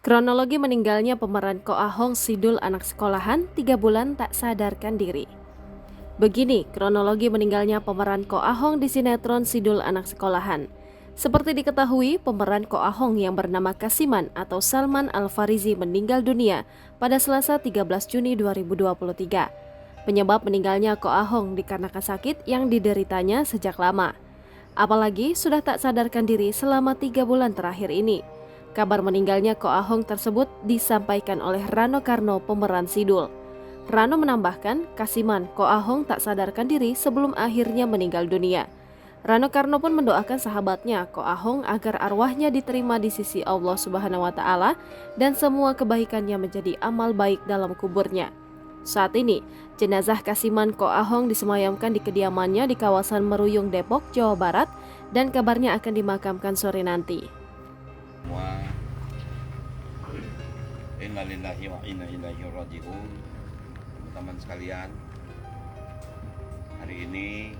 Kronologi meninggalnya pemeran Ko Ahong Sidul anak sekolahan 3 bulan tak sadarkan diri. Begini kronologi meninggalnya pemeran Ko Ahong di sinetron Sidul anak sekolahan. Seperti diketahui, pemeran Ko Ahong yang bernama Kasiman atau Salman Al-Farizi meninggal dunia pada Selasa 13 Juni 2023. Penyebab meninggalnya Ko Ahong dikarenakan sakit yang dideritanya sejak lama. Apalagi sudah tak sadarkan diri selama 3 bulan terakhir ini. Kabar meninggalnya Ko Ahong tersebut disampaikan oleh Rano Karno, pemeran Sidul. Rano menambahkan, Kasiman Ko Ahong tak sadarkan diri sebelum akhirnya meninggal dunia. Rano Karno pun mendoakan sahabatnya Ko Ahong agar arwahnya diterima di sisi Allah Subhanahu wa Ta'ala dan semua kebaikannya menjadi amal baik dalam kuburnya. Saat ini, jenazah Kasiman Ko Ahong disemayamkan di kediamannya di kawasan Meruyung, Depok, Jawa Barat, dan kabarnya akan dimakamkan sore nanti. Innalillahi wa inna ilaihi raji'un. Teman-teman sekalian, hari ini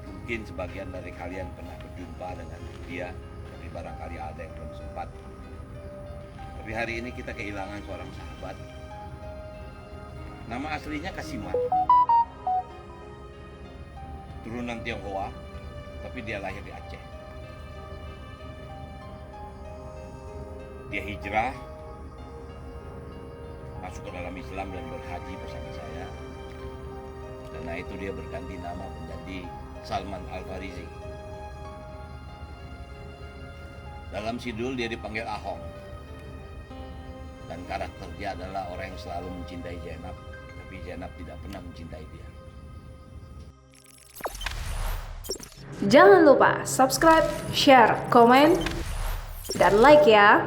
mungkin sebagian dari kalian pernah berjumpa dengan dia, tapi barangkali ada yang belum sempat. Tapi hari ini kita kehilangan seorang sahabat. Nama aslinya Kasiman, turunan Tionghoa, tapi dia lahir di Aceh. Dia hijrah masuk ke dalam Islam dan berhaji bersama saya. Karena itu dia berganti nama menjadi Salman Al-Farizi. Dalam Sidul dia dipanggil Ahong. Dan karakter dia adalah orang yang selalu mencintai Zainab, tapi Zainab tidak pernah mencintai dia. Jangan lupa subscribe, share, komen, dan like ya.